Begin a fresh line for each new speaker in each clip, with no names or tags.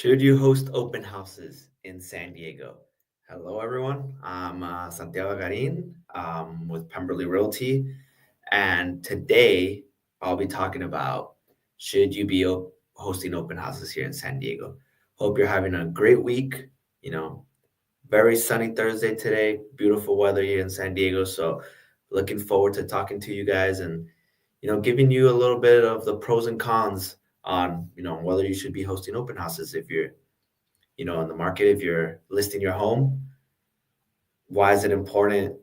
Should you host open houses in San Diego? Hello, everyone. I'm Santiago Garin with Pemberley Realty, and today I'll be talking about should you be hosting open houses here in San Diego. Hope you're having a great week. You know, very sunny Thursday today, beautiful weather here in San Diego. So, looking forward to talking to you guys and giving you a little bit of the pros and cons on whether you should be hosting open houses if you're in the market, if you're listing your home. Why is it important?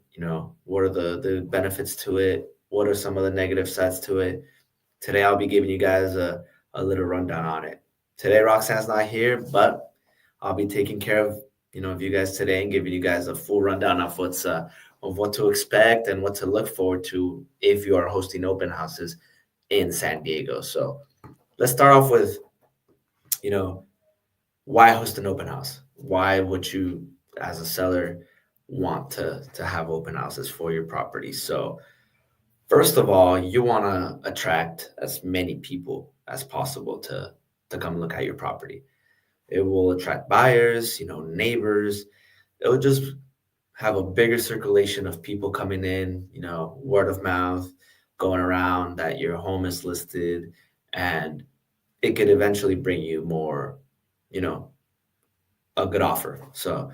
What are the benefits to it? What are some of the negative sides to it? Today I'll be giving you guys a little rundown on it. Today Roxanne's not here, but I'll be taking care of you guys today and giving you guys a full rundown of what to expect and what to look forward to if you are hosting open houses in San Diego. So let's start off with, you know, why host an open house? Why would you, as a seller, want to have open houses for your property? So first of all, you want to attract as many people as possible to come look at your property. It will attract buyers, neighbors. It will just have a bigger circulation of people coming in, word of mouth going around that your home is listed, and it could eventually bring you more, you know, a good offer. So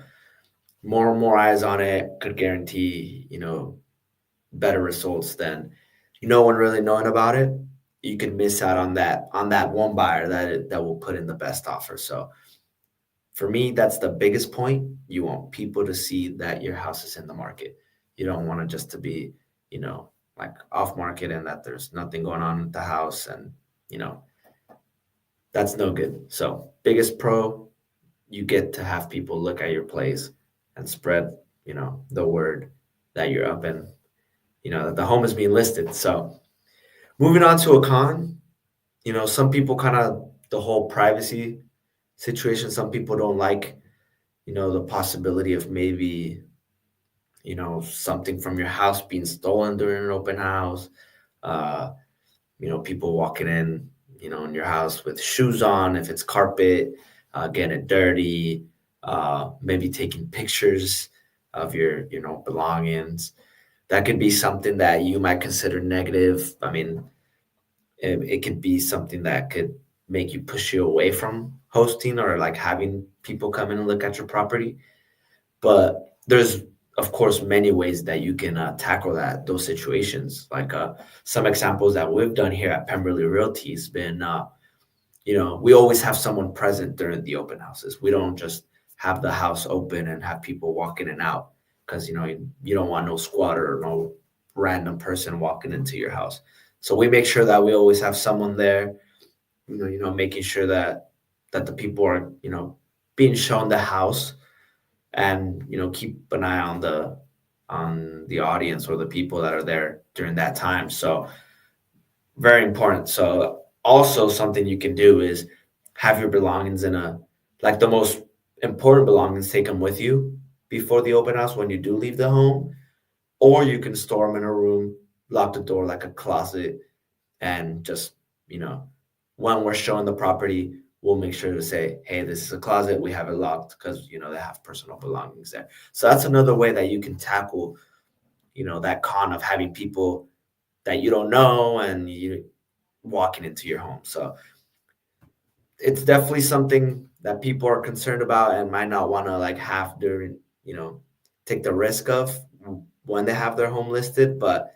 more and more eyes on it could guarantee, better results than no one really knowing about it. You could miss out on that one buyer that will put in the best offer. So for me, that's the biggest point. You want people to see that your house is in the market. You don't want it just to be, like off market and that there's nothing going on with the house, and you know that's no good. So biggest pro, you get to have people look at your place and spread, the word that you're up and that the home is being listed. So moving on to a con, some people kind of the whole privacy situation. Some people don't like, the possibility of maybe, something from your house being stolen during an open house. Uh, people walking in your house with shoes on, if it's carpet, getting it dirty, maybe taking pictures of your, belongings. That could be something that you might consider negative. I mean, it could be something that could make you push you away from hosting or like having people come in and look at your property. But there's, of course, many ways that you can tackle those situations. Like some examples that we've done here at Pemberley Realty has been, we always have someone present during the open houses. We don't just have the house open and have people walk in and out because, you don't want no squatter or no random person walking into your house. So we make sure that we always have someone there, making sure that the people are, being shown the house, and keep an eye on the audience or the people that are there during that time. So very important. So also something you can do is have your belongings in a, like, the most important belongings, take them with you before the open house when you do leave the home, or you can store them in a room, lock the door like a closet, and just, you know when we're showing the property, we'll make sure to say, hey, this is a closet, we have it locked, because they have personal belongings there. So that's another way that you can tackle that con of having people that you don't know and you walking into your home. So it's definitely something that people are concerned about and might not want to like have during, take the risk of when they have their home listed. But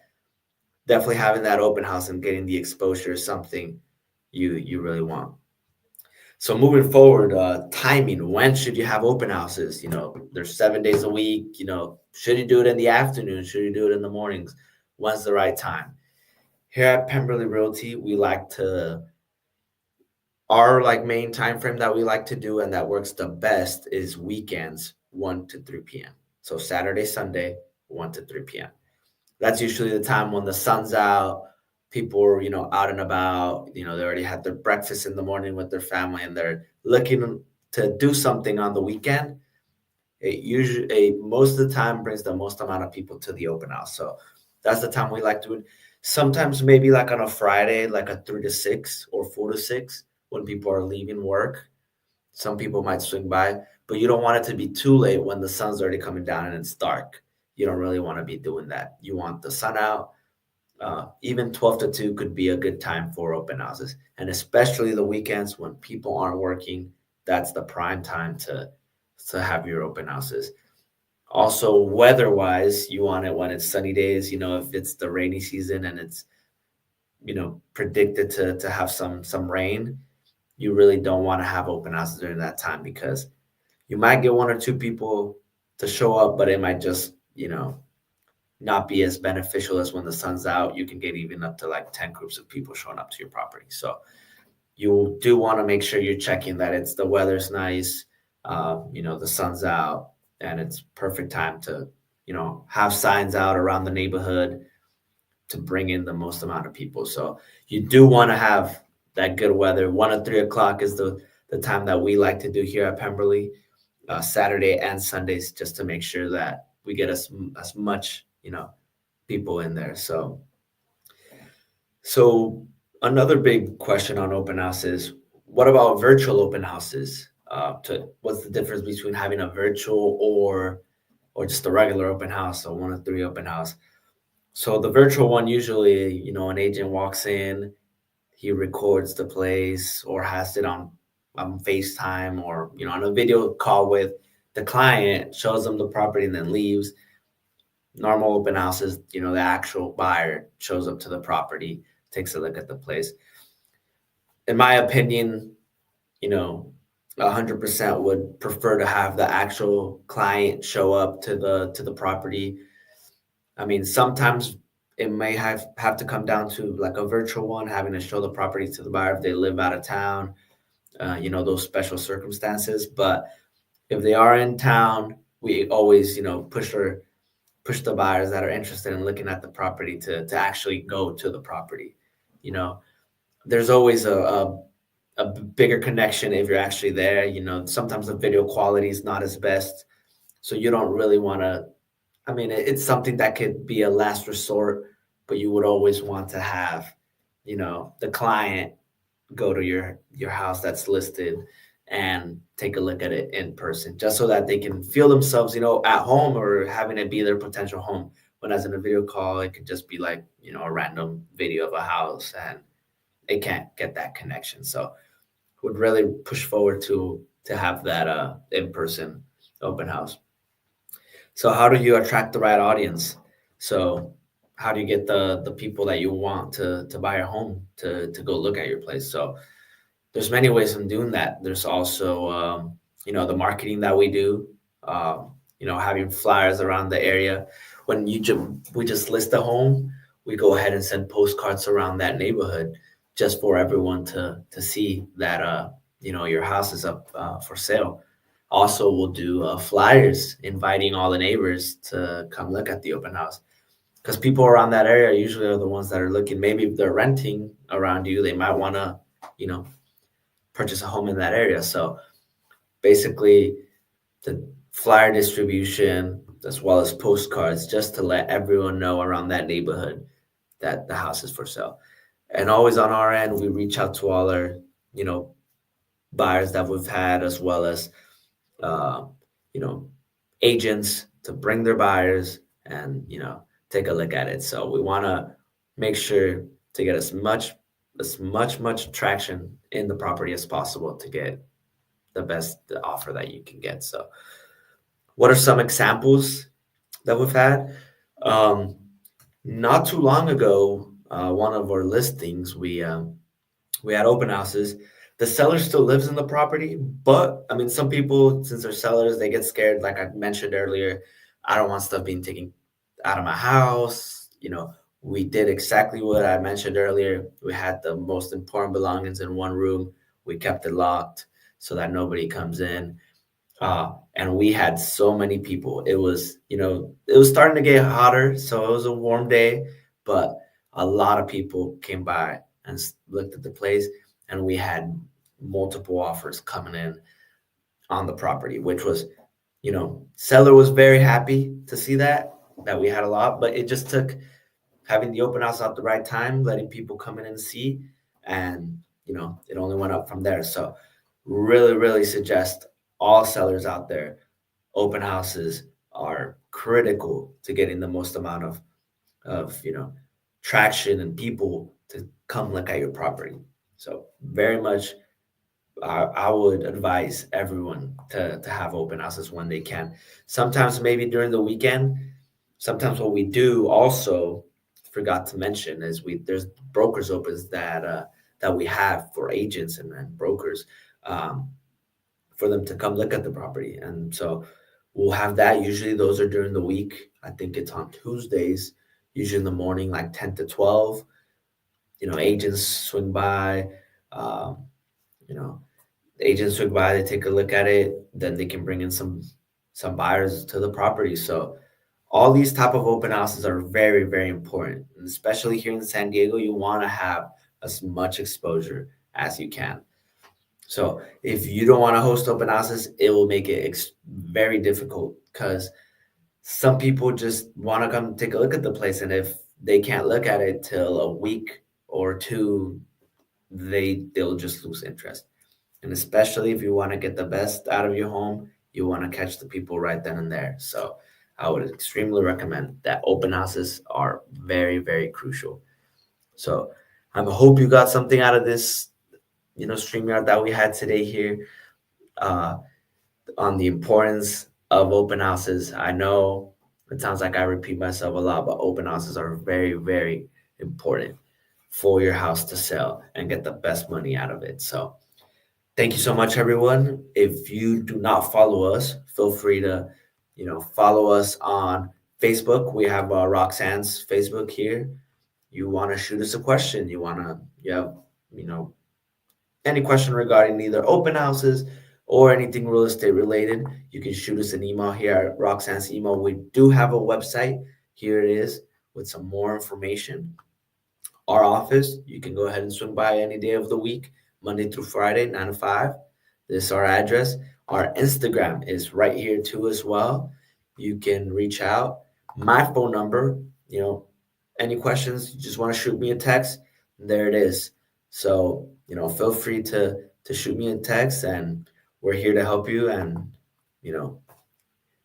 definitely having that open house and getting the exposure is something you really want. So moving forward, timing. When should you have open houses? There's 7 days a week. Should you do it in the afternoon? Should you do it in the mornings? When's the right time? Here at Pemberley Realty, we like to, our like main time frame that we like to do and that works the best is weekends, 1 to 3 p.m. So Saturday, Sunday, 1 to 3 p.m. That's usually the time when the sun's out, people are, out and about, they already had their breakfast in the morning with their family and they're looking to do something on the weekend. It usually, most of the time, brings the most amount of people to the open house. So that's the time we like to. Sometimes maybe like on a Friday, like a 3 to 6 or 4 to 6 when people are leaving work. some people might swing by, but you don't want it to be too late when the sun's already coming down and it's dark. You don't really want to be doing that. You want the sun out. Even 12 to 2 could be a good time for open houses. And especially the weekends when people aren't working, that's the prime time to have your open houses. Also, weather-wise, you want it when it's sunny days. If it's the rainy season and it's predicted to have some rain, you really don't want to have open houses during that time because you might get one or two people to show up, but it might just not be as beneficial as when the sun's out. You can get even up to like 10 groups of people showing up to your property. So you do want to make sure you're checking that the weather's nice, the sun's out, and it's perfect time to, have signs out around the neighborhood to bring in the most amount of people. So you do want to have that good weather. 1 to 3 o'clock is the time that we like to do here at Pemberley, Saturday and Sundays, just to make sure that we get as much, people in there. So another big question on open houses, what about virtual open houses? What's the difference between having a virtual or just a regular open house, so 1 to 3 open house? So the virtual one, usually, an agent walks in, he records the place or has it on FaceTime or, on a video call with the client, shows them the property and then leaves. Normal open houses, the actual buyer shows up to the property, takes a look at the place. In my opinion, 100% would prefer to have the actual client show up to the property. I mean, sometimes it may have to come down to like a virtual one, having to show the property to the buyer if they live out of town, those special circumstances. But if they are in town, we always, push the buyers that are interested in looking at the property to actually go to the property. There's always a bigger connection if you're actually there. Sometimes the video quality is not as best, so you don't really want to. I mean, it's something that could be a last resort, but you would always want to have, the client go to your house that's listed and take a look at it in person, just so that they can feel themselves, at home or having it be their potential home. When as in a video call, it could just be like, a random video of a house and it can't get that connection. So would really push forward to have that in-person open house. So how do you attract the right audience? So how do you get the people that you want to buy your home to go look at your place? So there's many ways of doing that. There's also the marketing that we do, having flyers around the area. When we just list a home, we go ahead and send postcards around that neighborhood just for everyone to see that your house is up for sale. Also, we'll do flyers inviting all the neighbors to come look at the open house, because people around that area usually are the ones that are looking. Maybe if they're renting around you, they might want to purchase a home in that area. So basically, the flyer distribution as well as postcards, just to let everyone know around that neighborhood that the house is for sale. And always on our end, we reach out to all our buyers that we've had, as well as agents, to bring their buyers and take a look at it. So we want to make sure to get as much traction in the property as possible to get the best offer that you can get. So what are some examples that we've had? Not too long ago, one of our listings, we had open houses. The seller still lives in the property, but I mean, some people, since they're sellers, they get scared. Like I mentioned earlier, I don't want stuff being taken out of my house. We did exactly what I mentioned earlier. We had the most important belongings in one room. We kept it locked so that nobody comes in. And we had so many people. It was starting to get hotter, so it was a warm day, but a lot of people came by and looked at the place, and we had multiple offers coming in on the property, which was, seller was very happy to see that we had a lot, but it just took having the open house at the right time, letting people come in and see, and, it only went up from there. So really suggest all sellers out there, open houses are critical to getting the most amount of traction and people to come look at your property. So very much I would advise everyone to have open houses when they can. Sometimes maybe during the weekend. Sometimes what we do also forgot to mention is there's brokers opens that we have for agents and brokers, um, for them to come look at the property. And so we'll have that. Usually those are during the week. I think it's on Tuesdays, usually in the morning, like 10 to 12. Agents swing by. Um, you know, the agents swing by, they take a look at it, then they can bring in some buyers to the property. So all these type of open houses are very important, and especially here in San Diego, you want to have as much exposure as you can. So if you don't want to host open houses, it will make it very difficult because some people just want to come take a look at the place, and if they can't look at it till a week or two, they'll just lose interest. And especially if you want to get the best out of your home, you want to catch the people right then and there. So I would extremely recommend that open houses are very crucial. So I hope you got something out of this, StreamYard that we had today here, uh, on the importance of open houses. I know it sounds like I repeat myself a lot, but open houses are very important for your house to sell and get the best money out of it. So thank you so much, everyone. If you do not follow us, feel free to, follow us on Facebook. We have Roxanne's Facebook here. You want to shoot us a question. You have, you know, any question regarding either open houses or anything real estate related, you can shoot us an email here at Roxanne's email. We do have a website. Here it is with some more information. Our office, you can go ahead and swing by any day of the week, Monday through Friday, 9 to 5. This is our address. Our Instagram is right here too as well. You can reach out. My phone number, any questions, you just want to shoot me a text, there it is. So, feel free to shoot me a text, and we're here to help you and, you know,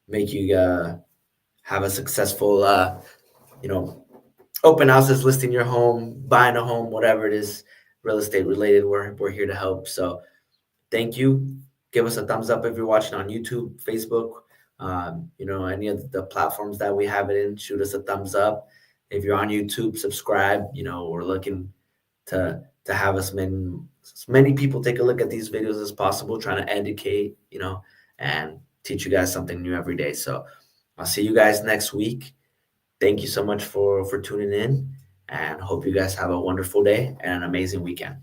make you have a successful, you know, open houses, listing your home, buying a home, whatever it is, real estate related. We're here to help. So thank you. Give us a thumbs up if you're watching on YouTube, Facebook, any of the platforms that we have it in. Shoot us a thumbs up. If you're on YouTube, subscribe. We're looking to have as many people take a look at these videos as possible, trying to educate, and teach you guys something new every day. So I'll see you guys next week. Thank you so much for tuning in, and hope you guys have a wonderful day and an amazing weekend.